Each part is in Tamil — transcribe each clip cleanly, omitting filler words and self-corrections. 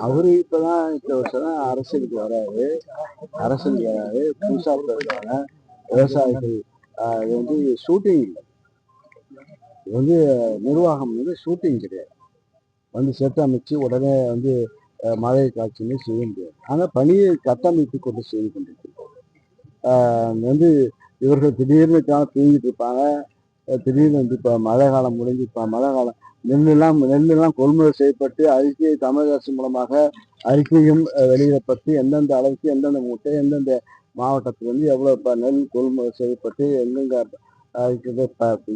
அவரு இப்பதான் இந்த வருஷம் தான் அரசியலுக்கு வராரு. புதுசா பேசுறாங்க. விவசாயிகள் இது வந்து ஷூட்டிங் இல்லை. இது வந்து நிர்வாகம் வந்து ஷூட்டிங் கிடையாது. வந்து செட் அமைச்சு உடனே வந்து மழை காட்சின்னு செய்ய முடியாது. ஆனால் பணியை கட்டமைத்து கொண்டு செய்து கொண்டிருக்கிறோம். வந்து இவர்கள் திடீர்னு தூங்கிட்டு இருப்பாங்க. திடீர்னு வந்து இப்போ மழை காலம் முடிஞ்சு இப்போ மழை காலம் நெல்லெல்லாம் கொள்முதல் செய்யப்பட்டு அறிக்கை தமிழக அரசு மூலமாக அறிக்கையும் வெளியிடப்பட்டு எந்தெந்த அளவுக்கு எந்தெந்த மூட்டை எந்தெந்த மாவட்டத்தில் வந்து எவ்வளோ நெல் கொள்முதல் செய்யப்பட்டு எங்கெங்க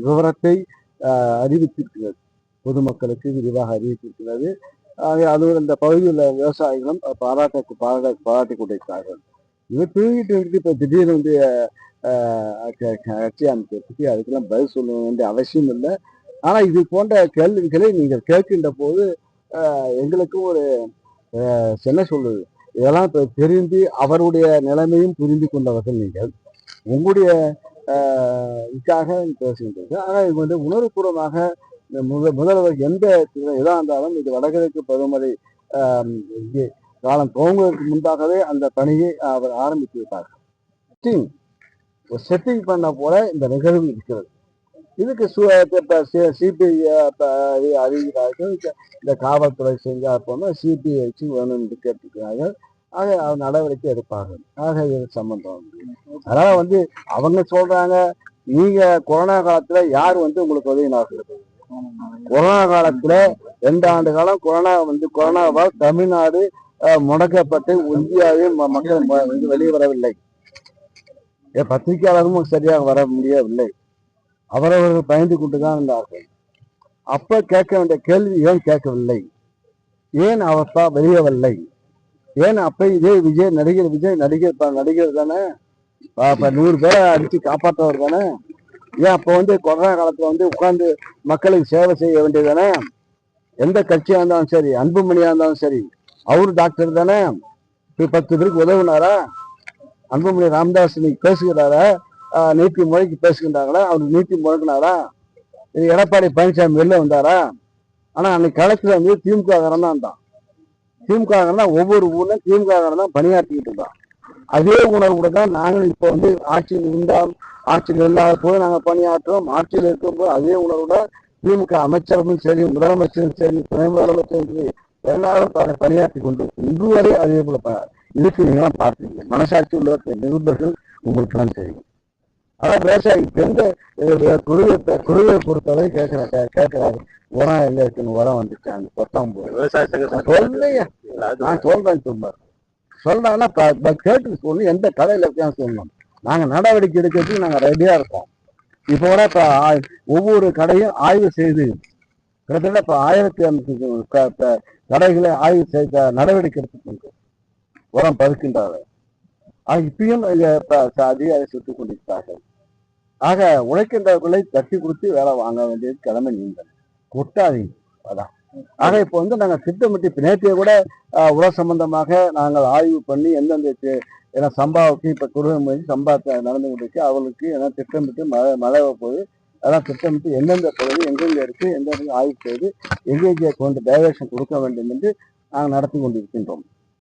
விவரத்தை அறிவித்திருக்கிறது. பொதுமக்களுக்கு விரிவாக அறிவித்திருக்கிறது. அது இந்த பகுதியில் உள்ள விவசாயிகளும் பாராட்டி கொண்டிருக்கிறார்கள். இவர் தூங்கிட்டு இருக்கு. இப்போ திடீர்னு வந்து கட்சி அமைக்கிறதுக்கு அதுக்கெல்லாம் பதில் சொல்ல வேண்டிய அவசியம் இல்லை. ஆனால் இது போன்ற கேள்விகளை நீங்கள் கேட்கின்ற போது எங்களுக்கு ஒரு என்ன சொல்லுது, இதெல்லாம் இப்போ தெரிந்து அவருடைய நிலைமையும் புரிந்து கொண்டவர்கள் நீங்கள் உங்களுடைய இதுக்காக பேசுகின்றது. ஆனால் இது வந்து உணர்வுபூர்வமாக முதல்வர் எந்த இதாக இருந்தாலும் இது வடகிழக்கு பருவமழை காலம் துவங்குவதற்கு முன்பாகவே அந்த பணியை அவர் ஆரம்பித்து விட்டார். செட்டிங் பண்ண போல இந்த நிகழ்வு இருக்கிறது. இதுக்கு சிபிஐ அறிவிக்கிறார்கள். இந்த காவல்துறை செஞ்சால் போனால் சிபிஐ வச்சு வேணும் என்று கேட்டுக்கிறார்கள். ஆக நடவடிக்கை எடுப்பார்கள். ஆக இது சம்பந்தம். அதனால வந்து அவங்க சொல்றாங்க, நீங்க கொரோனா காலத்துல யார் வந்து உங்களுக்கு உதவினார்கள்? கொரோனா காலத்துல 2 ஆண்டு காலம் கொரோனாவால் தமிழ்நாடு முடக்கப்பட்டு இந்தியாவே மக்கள் வெளியே வரவில்லை. பத்திரிகையாளரும் சரியாக வர முடியவில்லை. அவரவர்கள் பயந்து கொண்டுதான் இருந்தார்கள். அப்ப கேட்க வேண்டிய கேள்வி ஏன் கேட்கவில்லை? ஏன் அவர்ப்பா வெளியவில்லை? ஏன் அப்ப இதே நடிகர் விஜய் நடிகர் தானே, 100 பேரை அடிச்சு காப்பாற்றவர் தானே. ஏன் அப்ப வந்து கொரோனா காலத்துல வந்து உட்கார்ந்து மக்களுக்கு சேவை செய்ய வேண்டியதானே? எந்த கட்சியா இருந்தாலும் சரி, அன்புமணியா இருந்தாலும் சரி, அவரு டாக்டர் தானே. 10 பேருக்கு உதவுனாரா? அன்புமணி ராமதாஸ் இன்னைக்கு பேசுகிறாரா? நீட்டி முறைக்கு பேசுகின்றாங்களா? அவருக்கு நீட்டி முழக்கினாரா? எடப்பாடி பழனிசாமி வெளில வந்தாரா? ஆனா அன்னைக்கு களத்துல வந்து திமுக தான் இருந்தான். திமுக தான் ஒவ்வொரு ஊர்லயும் திமுக தான் பணியாற்றிக்கிட்டு இருந்தான். அதே உணர்வு தான் நாங்கள் இப்போ வந்து ஆட்சியில் இருந்தால் ஆட்சியில் இல்லாத போது நாங்கள் பணியாற்றுவோம். ஆட்சியில் இருக்கும்போது அதே உணர்வுட திமுக அமைச்சரும் சரி, முதலமைச்சரும் சரி, துணை முதலமைச்சரும் சரி, எல்லாரும் பணியாற்றி கொண்டு இன்று வரை அதே போல இதுக்கு நீங்களாம் பார்த்தீங்க. மனசாட்சி உள்ள நிருபர்கள் உங்களுக்கு தான் தெரியும். அதான் விவசாயி எந்த குருவை பொறுத்தவரை கேட்கிறாரு, உரம் எங்க இருக்குன்னு உரம் வந்துச்சாங்க நான் சொல்றேன் சொல்றாங்கன்னா கேட்டு சொல்லி எந்த கடையில இருக்கான்னு சொல்லணும். நாங்க நடவடிக்கை எடுக்கிறதுக்கு நாங்க ரெடியா இருக்கோம். இப்போ கூட இப்ப ஒவ்வொரு கடையும் ஆய்வு செய்து கிட்டத்தட்ட இப்ப 1500 கடைகளை ஆய்வு செய்த நடவடிக்கை எடுத்துக்கொண்டு உரம் பதுக்கின்றார்கள். இப்பயும் அதிகாரி சுட்டுக் கொண்டிருக்கிறார்கள். ஆக உழைக்கின்றவர்களை தட்டி கொடுத்து வேலை வாங்க வேண்டியது கிழமை நீங்கள் கொட்டாதீங்க. அதான். ஆக இப்போ வந்து நாங்கள் திட்டமிட்டு நேற்றைய கூட உர சம்பந்தமாக நாங்கள் ஆய்வு பண்ணி எந்தெந்த ஏன்னா சம்பாவுக்கு இப்போ குடும்ப சம்பாத்தை நடந்து கொண்டிருக்கு. அவர்களுக்கு ஏன்னா திட்டமிட்டு மழை போகுது. அதெல்லாம் திட்டமிட்டு எந்தெந்த பகுதி எங்கெங்க இருக்கு எந்தெந்த ஆய்வு செய்து எங்கெங்கே கொண்டு டைவர்ஷன் கொடுக்க வேண்டும் என்று நாங்கள் நடத்தி கொண்டிருக்கின்றோம்.